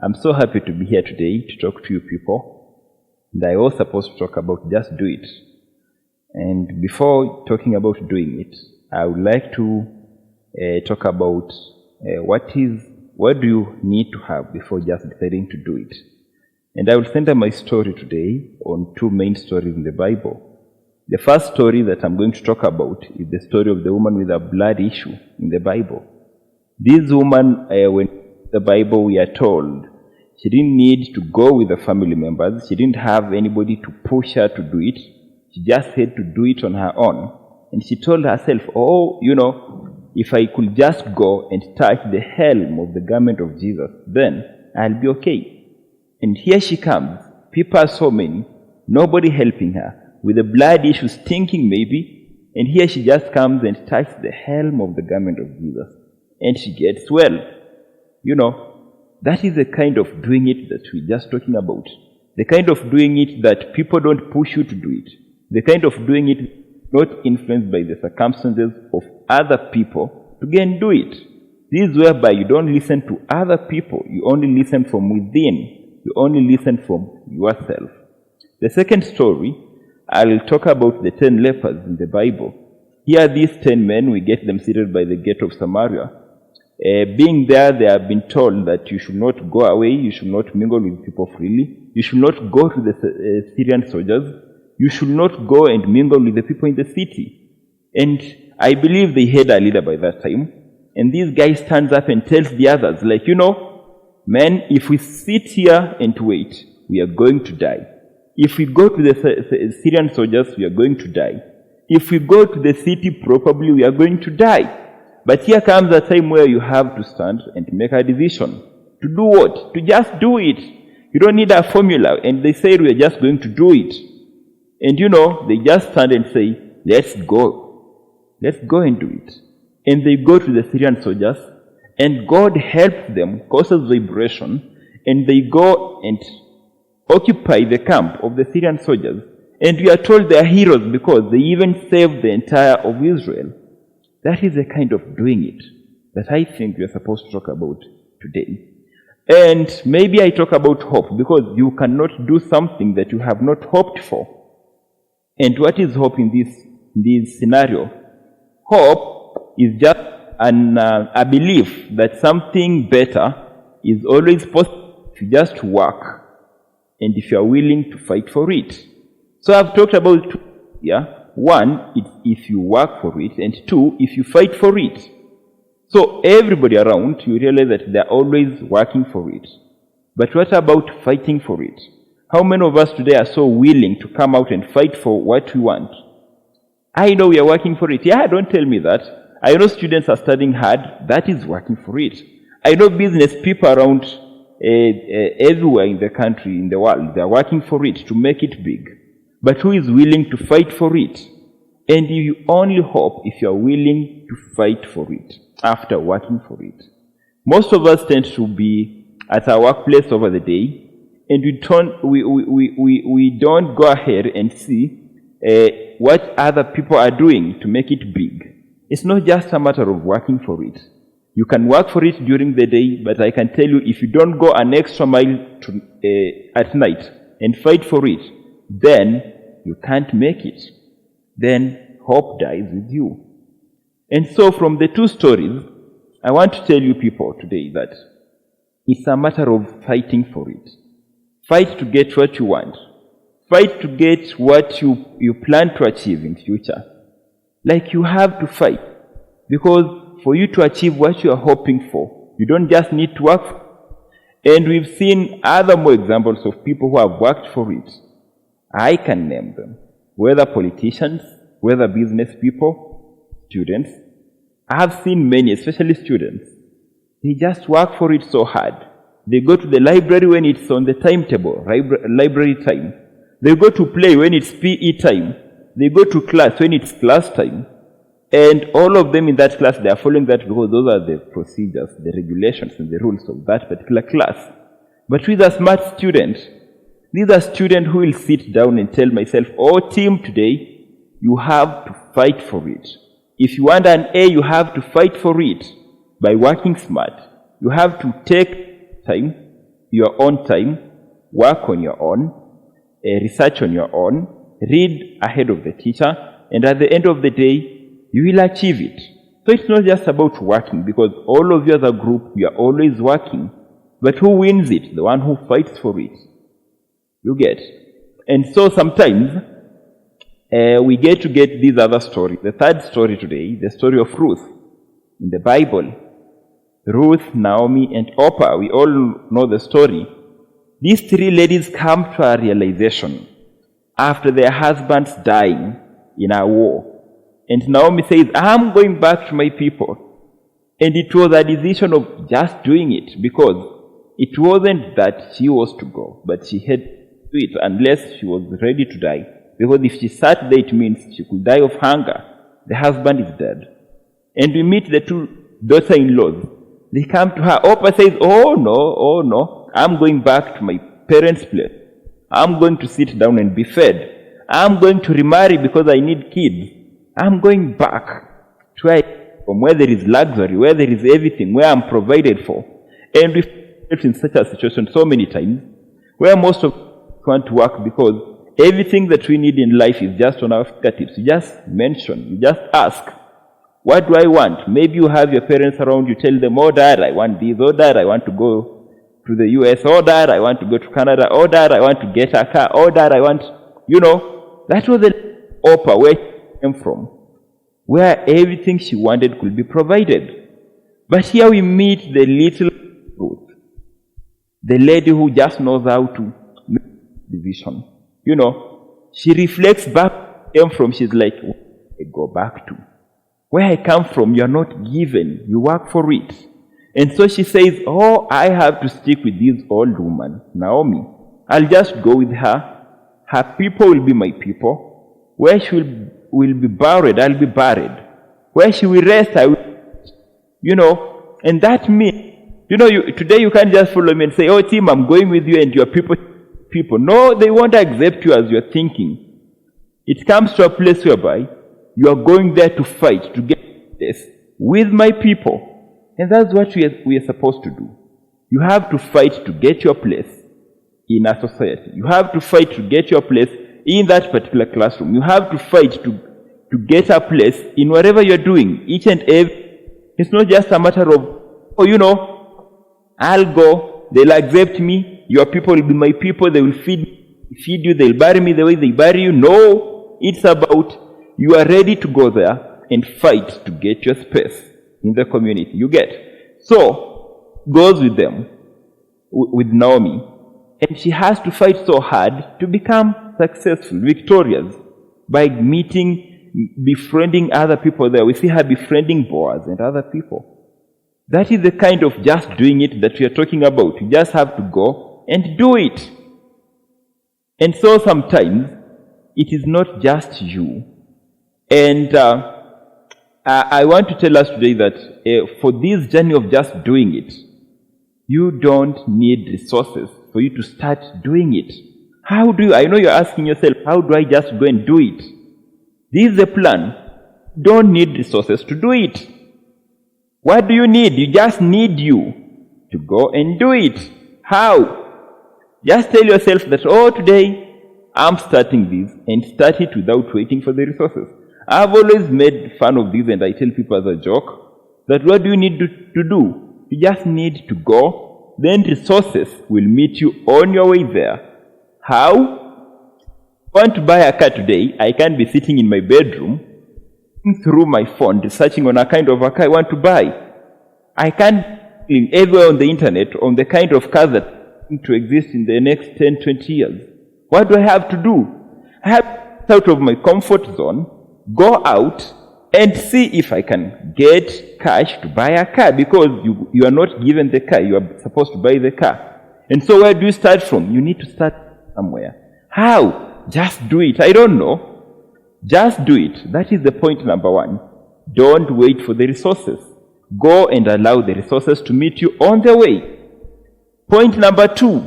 I'm so happy to be here today to talk to you people. And I was supposed to talk about just do it. And before talking about doing it, I would like to talk about what do you need to have before just deciding to do it. And I will center my story today on two main stories in the Bible. The first story that I'm going to talk about is the story of the woman with a blood issue in the Bible. This woman, when the Bible we are told, she didn't need to go with the family members. She didn't have anybody to push her to do it. She just had to do it on her own. And she told herself, if I could just go and touch the hem of the garment of Jesus, then I'll be okay. And here she comes. People are so many, nobody helping her, with a blood issue, stinking maybe. And here she just comes and touches the hem of the garment of Jesus. And she gets well. That is the kind of doing it that we're just talking about. The kind of doing it that people don't push you to do it. The kind of doing it not influenced by the circumstances of other people to go and do it. This is whereby you don't listen to other people. You only listen from within. You only listen from yourself. The second story, I'll talk about the 10 lepers in the Bible. Here are these 10 men. We get them seated by the gate of Samaria. Being there, they have been told that you should not go away, you should not mingle with people freely, you should not go to the Syrian soldiers, you should not go and mingle with the people in the city. And I believe they had a leader by that time. And this guy stands up and tells the others, men, if we sit here and wait, we are going to die. If we go to the Syrian soldiers, we are going to die. If we go to the city, probably we are going to die. But here comes a time where you have to stand and make a decision. To do what? To just do it. You don't need a formula. And they say we are just going to do it. And they just stand and say, let's go. Let's go and do it. And they go to the Syrian soldiers. And God helps them, causes vibration. And they go and occupy the camp of the Syrian soldiers. And we are told they are heroes because they even saved the entire of Israel. That is the kind of doing it that I think we are supposed to talk about today. And maybe I talk about hope because you cannot do something that you have not hoped for. And what is hope in this scenario? Hope is just a belief that something better is always possible if you just work and if you are willing to fight for it. So I've talked about one, it's if you work for it, and two, if you fight for it. So everybody around, you realize that they're always working for it. But what about fighting for it? How many of us today are so willing to come out and fight for what we want? I know we are working for it. Yeah, don't tell me that. I know students are studying hard. That is working for it. I know business people around everywhere in the country, in the world, they are working for it to make it big. But who is willing to fight for it? And you only hope if you are willing to fight for it after working for it. Most of us tend to be at our workplace over the day, and we don't go ahead and see what other people are doing to make it big. It's not just a matter of working for it. You can work for it during the day, but I can tell you if you don't go an extra mile at night and fight for it, then you can't make it. Then hope dies with you. And so from the two stories, I want to tell you people today that it's a matter of fighting for it. Fight to get what you want. Fight to get what you plan to achieve in future. You have to fight. Because for you to achieve what you are hoping for, you don't just need to work for it. And we've seen other more examples of people who have worked for it. I can name them, whether politicians, whether business people, students. I have seen many, especially students. They just work for it so hard. They go to the library when it's on the timetable, library time. They go to play when it's PE time. They go to class when it's class time. And all of them in that class, they are following that because those are the procedures, the regulations, and the rules of that particular class. But with a smart student, these are students who will sit down and tell myself, team, today, you have to fight for it. If you want an A, you have to fight for it by working smart. You have to take time your own time, work on your own, research on your own, read ahead of the teacher, and at the end of the day, you will achieve it. So it's not just about working, because all of you as a group, you are always working. But who wins it? The one who fights for it. You get. And so sometimes, we get these other stories. The third story today, the story of Ruth in the Bible. Ruth, Naomi, and Orpah, we all know the story. These three ladies come to a realization after their husbands dying in a war. And Naomi says, I'm going back to my people. And it was a decision of just doing it, because it wasn't that she was to go, but she had to do it unless she was ready to die. Because if she sat there, it means she could die of hunger. The husband is dead. And we meet the two daughter-in-laws. They come to her. Orpah says, oh no, I'm going back to my parents' place. I'm going to sit down and be fed. I'm going to remarry because I need kids. I'm going back to from where there is luxury, where there is everything, where I'm provided for. And we've lived in such a situation so many times, where most of us want to work because everything that we need in life is just on our fingertips. You just mention, you just ask, what do I want? Maybe you have your parents around, you tell them, oh dad, I want this, oh dad, I want to go to the US, oh dad, I want to go to Canada, oh dad, I want to get a car, oh dad, I want, that was the Orpah where she came from, where everything she wanted could be provided. But here we meet the little Ruth, the lady who just knows how to make decision. She reflects back came from, she's like, I go back to. Where I come from, you're not given, you work for it. And so she says, oh, I have to stick with this old woman, Naomi. I'll just go with her. Her people will be my people. Where she will be buried, I'll be buried. Where she will rest, I will, and that means, today you can't just follow me and say, oh, Tim, I'm going with you and your people. No, they won't accept you as you're thinking. It comes to a place whereby you are going there to fight, to get this with my people. And that's what we are supposed to do. You have to fight to get your place in a society. You have to fight to get your place in that particular classroom. You have to fight to get a place in whatever you're doing, each and every. It's not just a matter of, I'll go, they'll accept me, your people will be my people, they will feed you, they'll bury me the way they bury you. No, it's about you are ready to go there and fight to get your space in the community. You get. So, goes with them, with Naomi, and she has to fight so hard to become successful, victorious, by befriending other people there. We see her befriending Boaz and other people. That is the kind of just doing it that we are talking about. You just have to go and do it. And so sometimes, it is not just you. And I want to tell us today that for this journey of just doing it, you don't need resources for you to start doing it. How do you? I know you're asking yourself, how do I just go and do it? This is the plan. Don't need resources to do it. What do you need? You just need you to go and do it. How? Just tell yourself that, today I'm starting this, and start it without waiting for the resources. I've always made fun of this, and I tell people as a joke that what do you need to do? You just need to go, then resources will meet you on your way there. How? If I want to buy a car today, I can't be sitting in my bedroom through my phone researching on a kind of a car I want to buy. I can't be everywhere on the internet on the kind of cars that are going to exist in the next 10, 20 years. What do I have to do? I have to get out of my comfort zone, go out and see if I can get cash to buy a car, because you are not given the car, you are supposed to buy the car. And so where do you start from? You need to start somewhere. How? Just do it. I don't know. Just do it. That is the point number one. Don't wait for the resources. Go and allow the resources to meet you on the way. Point number two.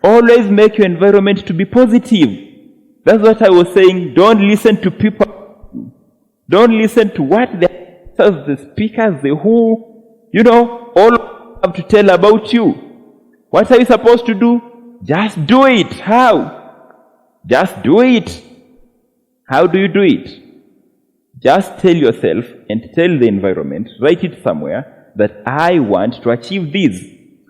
Always make your environment to be positive. That's what I was saying. Don't listen to people. Don't listen to what the speakers, all have to tell about you. What are you supposed to do? Just do it. How? Just do it. How do you do it? Just tell yourself and tell the environment, write it somewhere, that I want to achieve this.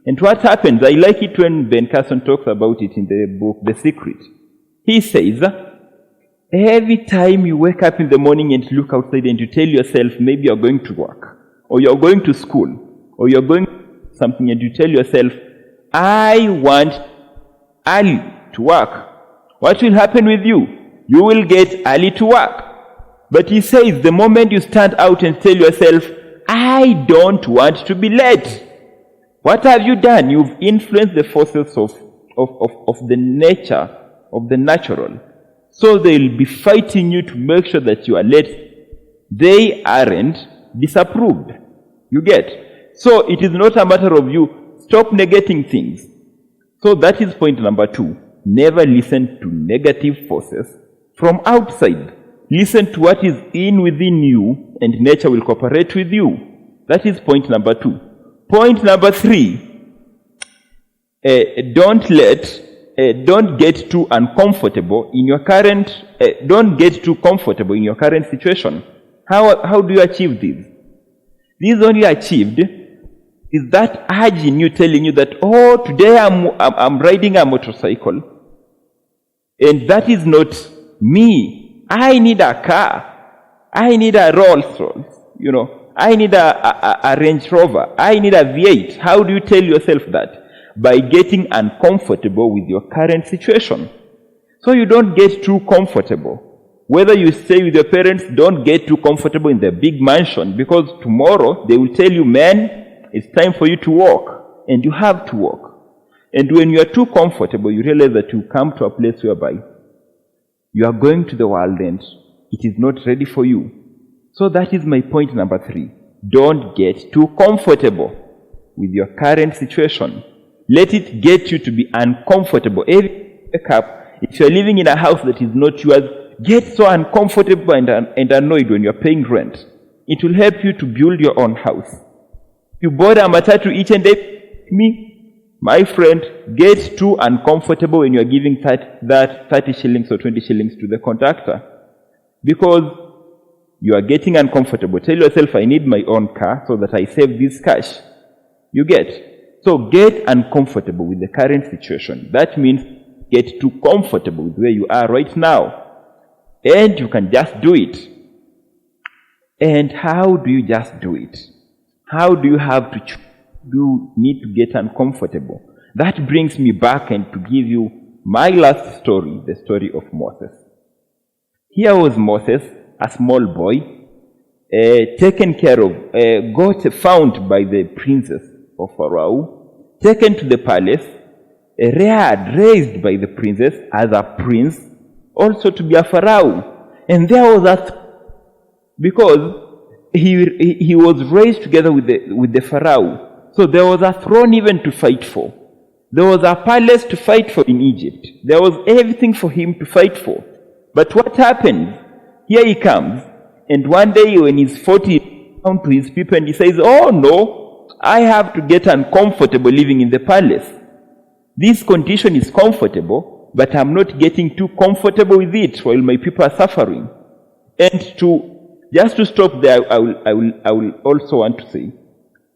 And what happens? I like it when Ben Carson talks about it in the book, The Secret. He says, every time you wake up in the morning and look outside and you tell yourself, maybe you're going to work, or you're going to school, or you're going to something, and you tell yourself, I want early to work. What will happen with you? You will get early to work. But he says, the moment you stand out and tell yourself, I don't want to be late, what have you done? You've influenced the forces of the nature, of the natural. So they'll be fighting you to make sure that you are late. They aren't disapproved. You get? So it is not a matter of you stop negating things. So that is point number 2. Never listen to negative forces from outside. Listen to what is within you, and nature will cooperate with you. That is point number 2. Point number 3, don't get too uncomfortable in your current, don't get too comfortable in your current situation. How do you achieve this? This is only achieved is that urge in you telling you that, oh, today I'm riding a motorcycle, and that is not me. I need a car. I need a Rolls Royce, I need a Range Rover. I need a V8. How do you tell yourself that? By getting uncomfortable with your current situation. So you don't get too comfortable. Whether you stay with your parents, don't get too comfortable in the big mansion, because tomorrow they will tell you, man, it's time for you to walk, and you have to walk. And when you are too comfortable, you realize that you come to a place whereby you are going to the world and it is not ready for you. So that is my point number 3. Don't get too comfortable with your current situation. Let it get you to be uncomfortable. Every time you wake up, if you're living in a house that is not yours, get so uncomfortable and annoyed when you're paying rent. It will help you to build your own house. You board a matatu each and every me, my friend, get too uncomfortable when you're giving 30 shillings or 20 shillings to the conductor, because you are getting uncomfortable. Tell yourself, I need my own car so that I save this cash. You get? So get uncomfortable with the current situation. That means get too comfortable with where you are right now. And you can just do it. And how do you just do it? How do you have to choose? You need to get uncomfortable. That brings me back and to give you my last story, the story of Moses. Here was Moses, a small boy, taken care of, found by the princess of Pharaoh, taken to the palace, reared, raised by the princess as a prince, also to be a Pharaoh. And there was because he was raised together with the Pharaoh. So there was a throne even to fight for. There was a palace to fight for in Egypt. There was everything for him to fight for. But what happened? Here he comes, and one day when he's 40, down to his people and he says, oh no, I have to get uncomfortable living in the palace. This condition is comfortable, but I'm not getting too comfortable with it while my people are suffering. And just to stop there, I will also want to say,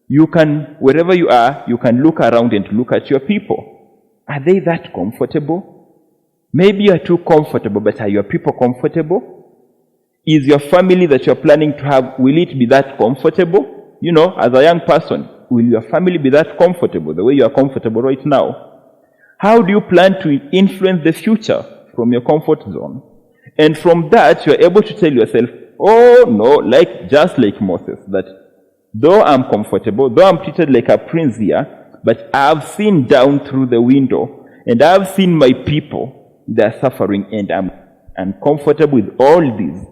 you can, wherever you are, you can look around and look at your people. Are they that comfortable? Maybe you are too comfortable, but are your people comfortable? Is your family that you're planning to have, will it be that comfortable? As a young person, will your family be that comfortable, the way you are comfortable right now? How do you plan to influence the future from your comfort zone? And from that, you're able to tell yourself, oh no, just like Moses, that though I'm comfortable, though I'm treated like a prince here, but I've seen down through the window, and I've seen my people, they're suffering, and I'm uncomfortable with all this.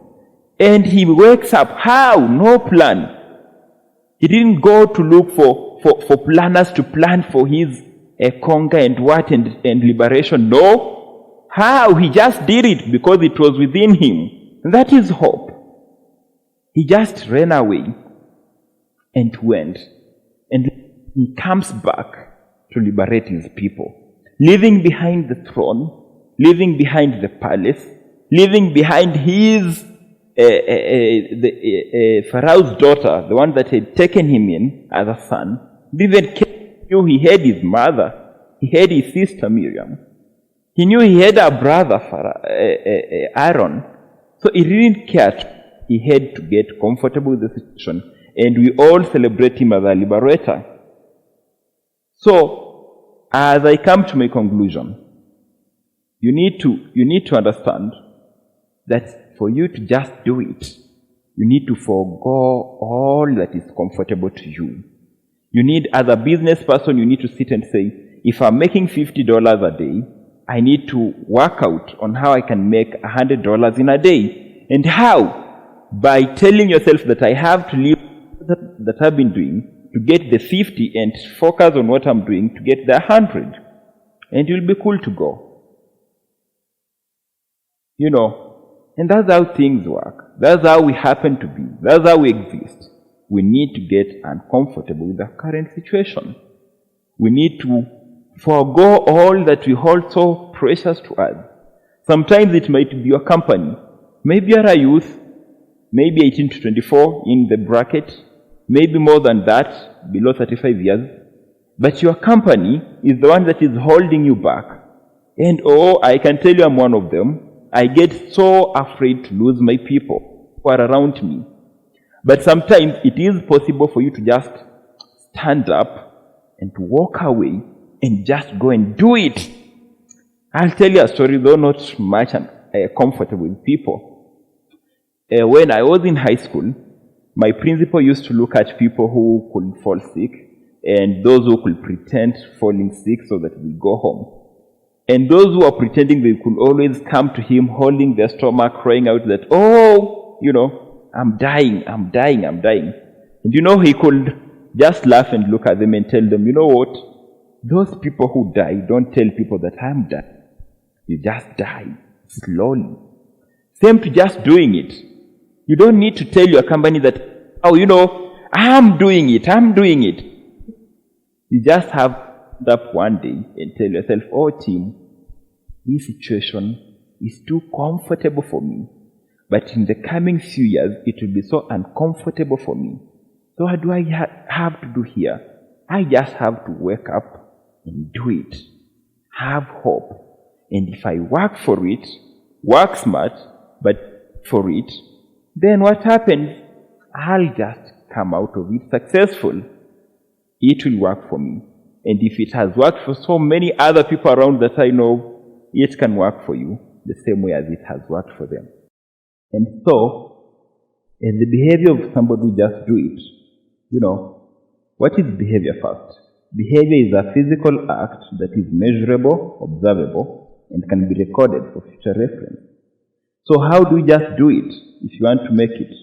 And he wakes up. How? No plan. He didn't go to look for planners to plan for his conquer and liberation. No. How? He just did it because it was within him. And that is hope. He just ran away and went. And he comes back to liberate his people. Leaving behind the throne, leaving behind the palace, leaving behind his Pharaoh's daughter, the one that had taken him in as a son. Even knew he had his mother, he had his sister Miriam. He knew he had a brother Aaron. So he didn't care. He had to get comfortable with the situation, and we all celebrate him as a liberator. So, as I come to my conclusion, you need to understand that for you to just do it, you need to forego all that is comfortable to you. You need, as a business person, you need to sit and say, if I'm making $50 a day, I need to work out on how I can make $100 in a day. And how? By telling yourself that I have to leave that I've been doing to get the 50 and focus on what I'm doing to get the 100. And you'll be cool to go. And that's how things work. That's how we happen to be. That's how we exist. We need to get uncomfortable with the current situation. We need to forego all that we hold so precious to us. Sometimes it might be your company. Maybe you're a youth, maybe 18 to 24 in the bracket, maybe more than that, below 35 years. But your company is the one that is holding you back. And I can tell you I'm one of them. I get so afraid to lose my people who are around me. But sometimes it is possible for you to just stand up and to walk away and just go and do it. I'll tell you a story, though not much comfortable with people. When I was in high school, my principal used to look at people who could fall sick and those who could pretend falling sick so that we go home. And those who are pretending, they could always come to him holding their stomach, crying out that, I'm dying. And he could just laugh and look at them and tell them, you know what? Those people who die, don't tell people that I'm dying. You just die slowly. Same to just doing it. You don't need to tell your company that, I'm doing it. You just have up one day and tell yourself, team, this situation is too comfortable for me. But in the coming few years, it will be so uncomfortable for me. So what do I have to do here? I just have to wake up and do it. Have hope. And if I work for it, work smart, but for it, then what happens? I'll just come out of it successful. It will work for me. And if it has worked for so many other people around that I know, it can work for you the same way as it has worked for them. And so, in the behavior of somebody who just do it, what is behavior first? Behavior is a physical act that is measurable, observable, and can be recorded for future reference. So how do you just do it if you want to make it?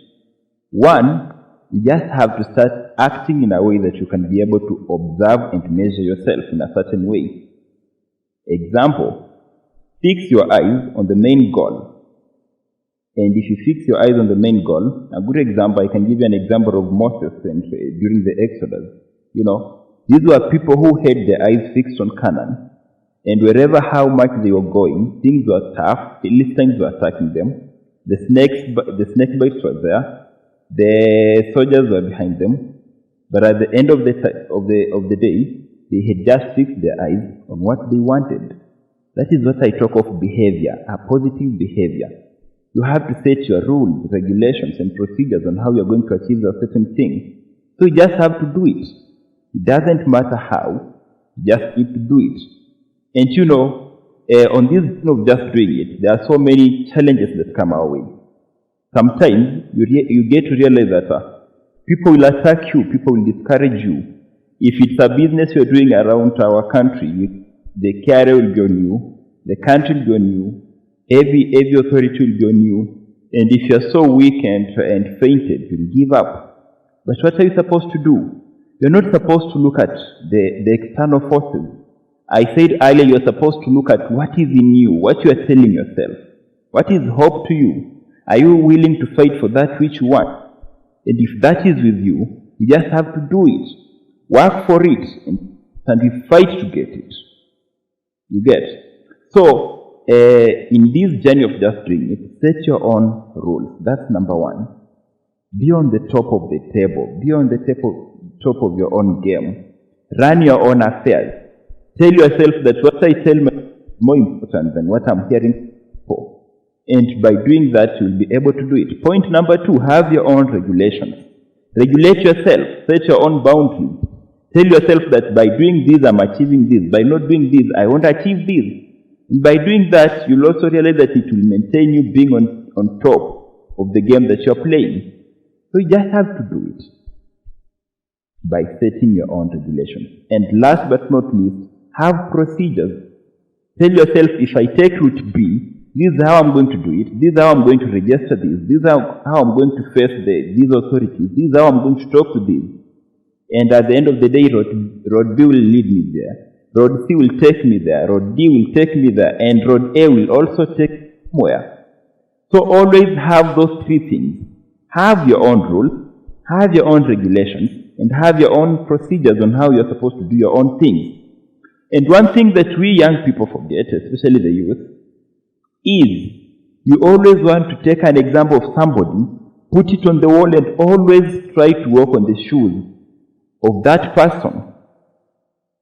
One, you just have to start acting in a way that you can be able to observe and measure yourself in a certain way. Example, fix your eyes on the main goal. And if you fix your eyes on the main goal, a good example, I can give you an example of Moses during the Exodus. These were people who had their eyes fixed on Canaan. And wherever how much they were going, things were tough, Philistines were attacking them, the snake bites were there, the soldiers were behind them, but at the end of the day, they had just fixed their eyes on what they wanted. That is what I talk of behavior, a positive behavior. You have to set your rules, regulations, and procedures on how you are going to achieve a certain thing. So you just have to do it. It doesn't matter how, you just need to do it. And on this thing of just doing it, there are so many challenges that come our way. Sometimes you get to realize that people will attack you, people will discourage you. If it's a business you're doing around our country, the carrier will be on you, the country will be on you, every authority will be on you, and if you're so weak and fainted, you'll give up. But what are you supposed to do? You're not supposed to look at the external forces. I said earlier you're supposed to look at what is in you, what you are telling yourself. What is hope to you? Are you willing to fight for that which you want? And if that is with you, you just have to do it. Work for it. And and we fight to get it. You get? So, in this journey of just doing it, set your own rules. That's number one. Be on the top of the table. Be on the top of your own game. Run your own affairs. Tell yourself that what I tell me is more important than what I'm hearing for. And by doing that, you'll be able to do it. Point number two, have your own regulations. Regulate yourself. Set your own boundaries. Tell yourself that by doing this, I'm achieving this. By not doing this, I won't achieve this. And by doing that, you'll also realize that it will maintain you being on top of the game that you're playing. So you just have to do it by setting your own regulations. And last but not least, have procedures. Tell yourself, if I take route B, this is how I'm going to do it. This is how I'm going to register this. This is how I'm going to face these authorities. This is how I'm going to talk to this. And at the end of the day, road B will lead me there. Road C will take me there. Road D will take me there. And road A will also take me somewhere. So always have those three things. Have your own rules, have your own regulations, and have your own procedures on how you're supposed to do your own things. And one thing that we young people forget, especially the youth, is you always want to take an example of somebody, put it on the wall, and always try to walk on the shoes of that person.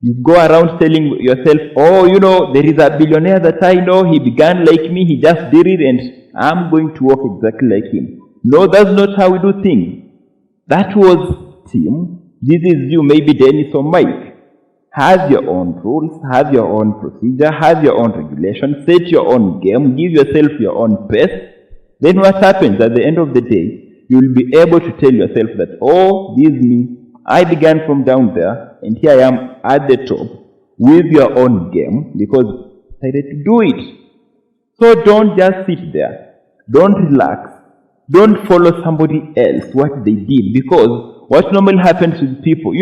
You go around telling yourself, oh, there is a billionaire that I know, he began like me, he just did it, and I'm going to walk exactly like him. No, that's not how we do things. That was Tim. This is you, maybe Dennis or Mike. Have your own rules, have your own procedure, have your own regulations, set your own game, give yourself your own pace. Then what happens at the end of the day, you will be able to tell yourself that, oh, this is me. I began from down there, and here I am at the top with your own game because I decided to do it. So don't just sit there. Don't relax. Don't follow somebody else, what they did, because what normally happens with people,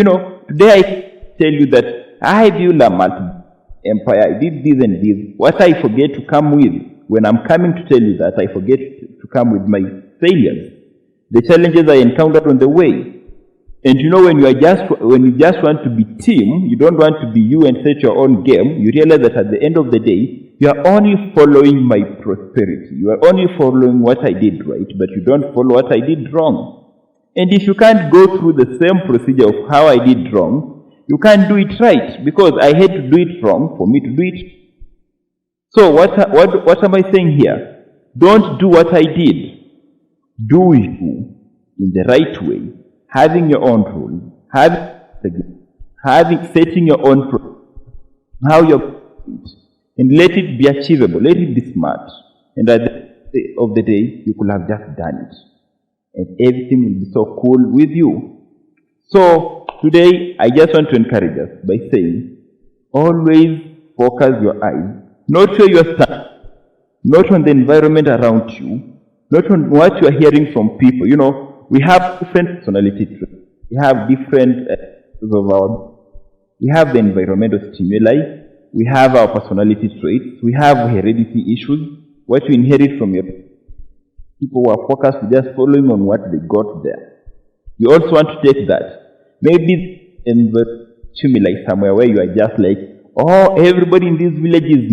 today I tell you that I built a multi-empire, I did this and this. What I forget to come with, when I'm coming to tell you that, I forget to come with my failures, the challenges I encountered on the way. And when you just want to be team, you don't want to be you and set your own game, you realize that at the end of the day, you are only following my prosperity. You are only following what I did right, but you don't follow what I did wrong. And if you can't go through the same procedure of how I did wrong, you can't do it right, because I had to do it wrong for me to do it. So what am I saying here? Don't do what I did. Do you in the right way, having your own rules, setting your own how you're and let it be achievable, let it be smart. And at the end of the day, you could have just done it. And everything will be so cool with you. So today, I just want to encourage us by saying, always focus your eyes, not where you stand, not on the environment around you, not on what you are hearing from people. We have different personality traits. We have different we have the environmental stimuli. We have our personality traits. We have heredity issues. What you inherit from your people who are focused just following on what they got there. You also want to take that. Maybe in the stimuli somewhere where you are just like, oh, everybody in this village is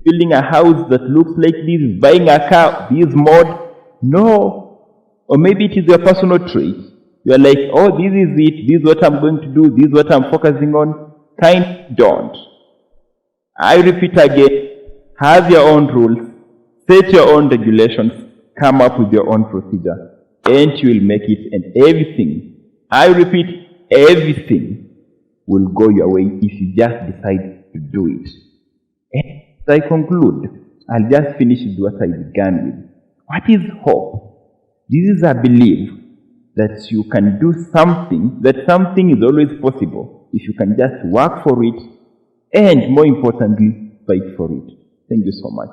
building a house that looks like this, buying a car, this mod. No. Or maybe it is your personal trait. You are like, oh, this is it. This is what I'm going to do. This is what I'm focusing on. Don't. I repeat again, have your own rules, set your own regulations, come up with your own procedure, and you will make it, and everything, I repeat, everything will go your way if you just decide to do it. And as I conclude, I'll just finish with what I began with. What is hope? This is a belief that you can do something, that something is always possible if you can just work for it, and more importantly, fight for it. Thank you so much.